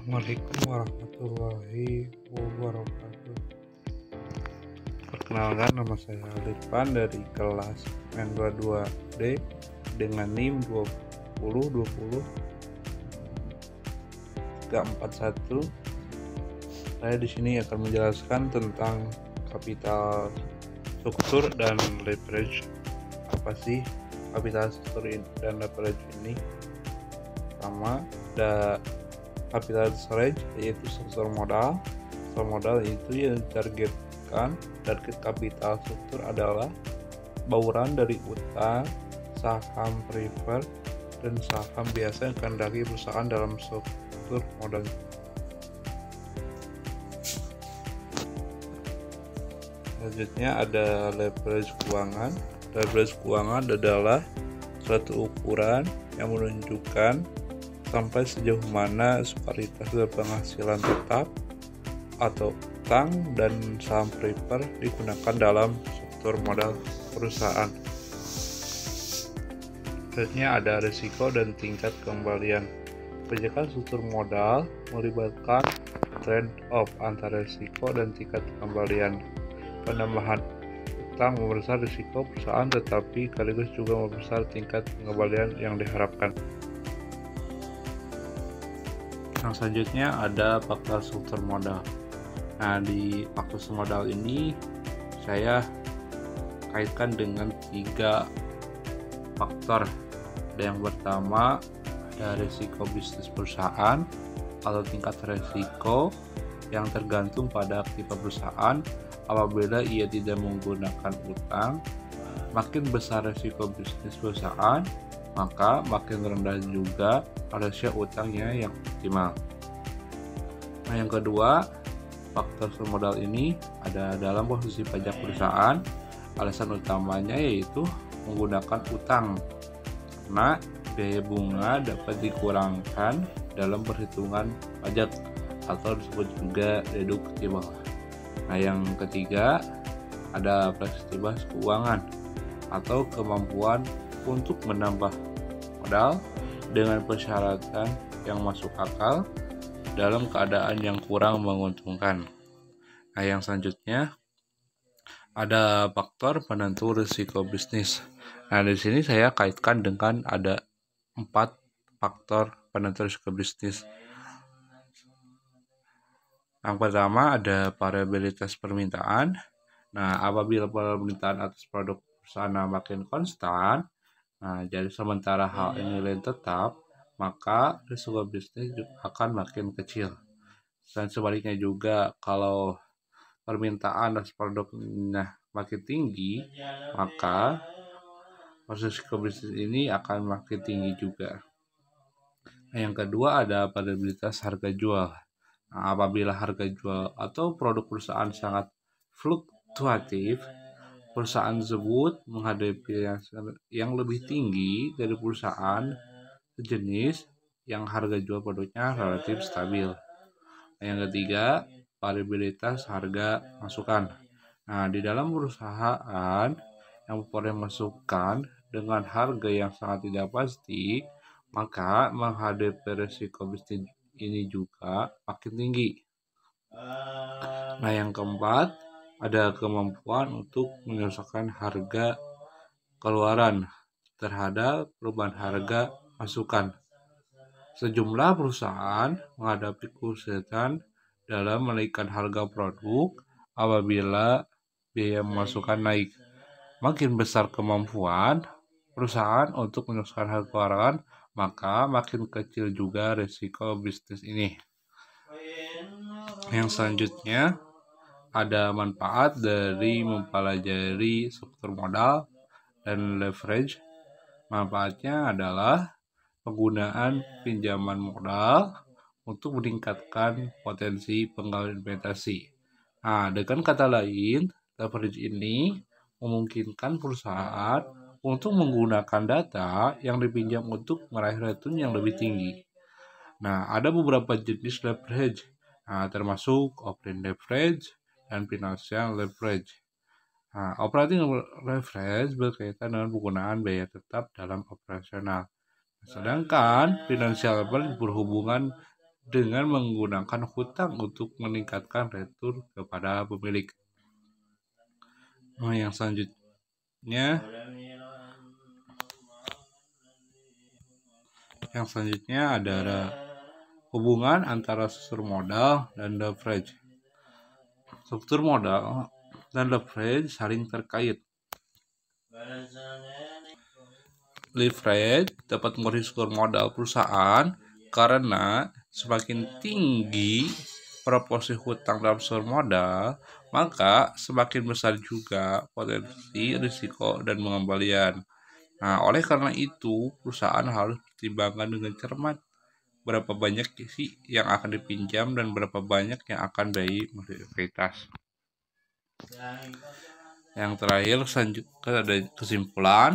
Assalamualaikum warahmatullahi wabarakatuh. Perkenalkan, nama saya Alifan dari kelas N22D dengan NIM 2020341. Saya di sini akan menjelaskan tentang kapital struktur dan leverage. Apa sih kapital struktur dan leverage ini? Pertama, ada capital storage, yaitu struktur modal. Struktur modal itu yang ditargetkan. Target kapital struktur adalah bauran dari utang, saham preferred, dan saham biasa yang dikehendaki perusahaan dalam struktur modal. Selanjutnya ada leverage keuangan. Leverage keuangan adalah suatu ukuran yang menunjukkan sampai sejauh mana disparitas penghasilan tetap atau utang dan saham preferred digunakan dalam struktur modal perusahaan. Selanjutnya ada risiko dan tingkat kembalian. Kebijakan struktur modal melibatkan trade-off antara risiko dan tingkat kembalian. Penambahan utang membesar risiko perusahaan, tetapi sekaligus juga membesar tingkat kembalian yang diharapkan. Yang selanjutnya ada faktor struktur modal. Nah, di faktor struktur modal ini saya kaitkan dengan 3 faktor. Ada yang pertama, ada risiko bisnis perusahaan atau tingkat risiko yang tergantung pada aktivitas perusahaan. Apabila ia tidak menggunakan utang, makin besar risiko bisnis perusahaan, maka makin rendah juga rasio utangnya yang optimal. Nah, yang kedua, faktor struktur modal ini ada dalam posisi pajak perusahaan. Alasan utamanya yaitu menggunakan utang, karena biaya bunga dapat dikurangkan dalam perhitungan pajak atau disebut juga deductible. Nah, yang ketiga, ada fleksibilitas keuangan atau kemampuan untuk menambah modal dengan persyaratan yang masuk akal dalam keadaan yang kurang menguntungkan. Nah, yang selanjutnya ada faktor penentu risiko bisnis. Nah, di sini saya kaitkan dengan ada 4 faktor penentu risiko bisnis. Yang pertama ada variabilitas permintaan. Nah, apabila permintaan atas produk perusahaan makin konstan, jadi sementara hal ini nilai tetap, maka risiko bisnis akan makin kecil. Dan sebaliknya juga, kalau permintaan atas produknya makin tinggi, maka risiko bisnis ini akan makin tinggi juga. Nah, yang kedua ada variabilitas harga jual. Nah, apabila harga jual atau produk perusahaan sangat fluktuatif, perusahaan tersebut menghadapi yang lebih tinggi dari perusahaan sejenis yang harga jual produknya relatif stabil. Nah, yang ketiga, variabilitas harga masukan. Nah, di dalam perusahaan yang memperoleh masukan dengan harga yang sangat tidak pasti, maka menghadapi risiko bisnis ini juga makin tinggi. Nah, yang keempat, ada kemampuan untuk menyelesaikan harga keluaran terhadap perubahan harga masukan. Sejumlah perusahaan menghadapi kesulitan dalam menaikkan harga produk apabila biaya masukan naik. Makin besar kemampuan perusahaan untuk menyelesaikan harga keluaran, maka makin kecil juga risiko bisnis ini. Yang selanjutnya ada manfaat dari mempelajari struktur modal dan leverage. Manfaatnya adalah penggunaan pinjaman modal untuk meningkatkan potensi penggalian investasi. Nah, dengan kata lain, leverage ini memungkinkan perusahaan untuk menggunakan data yang dipinjam untuk meraih return yang lebih tinggi. Nah, ada beberapa jenis leverage, termasuk operating leverage dan financial leverage. Nah, operating leverage berkaitan dengan penggunaan biaya tetap dalam operasional. Sedangkan financial leverage berhubungan dengan menggunakan hutang untuk meningkatkan return kepada pemilik. Nah, yang selanjutnya adalah hubungan antara struktur modal dan leverage. Struktur modal dan leverage saling terkait. Leverage dapat mengurangi struktur modal perusahaan karena semakin tinggi proporsi hutang dalam struktur modal, maka semakin besar juga potensi risiko dan pengembalian. Nah, oleh karena itu, perusahaan harus pertimbangkan dengan cermat berapa banyak sih yang akan dipinjam dan berapa banyak yang akan dari mayoritas. Yang terakhir, selanjutnya ada kesimpulan.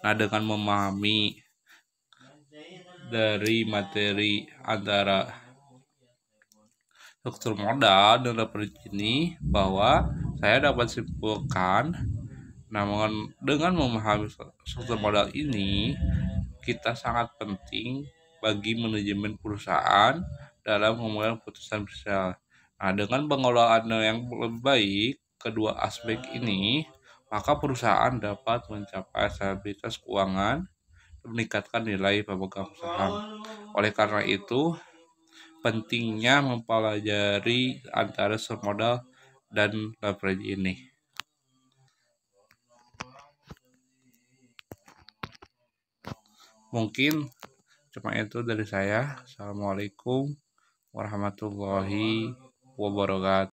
Nah, dengan memahami dari materi antara struktur modal dan leverage ini, bahwa saya dapat simpulkan, namun dengan memahami struktur modal ini, kita sangat penting bagi manajemen perusahaan dalam mengambil keputusan besar. Nah, dengan pengelolaan yang lebih baik kedua aspek ini, maka perusahaan dapat mencapai stabilitas keuangan dan meningkatkan nilai pemegang saham. Oleh karena itu, pentingnya mempelajari antara struktur modal dan leverage ini. Mungkin cuma itu dari saya. Assalamualaikum warahmatullahi wabarakatuh.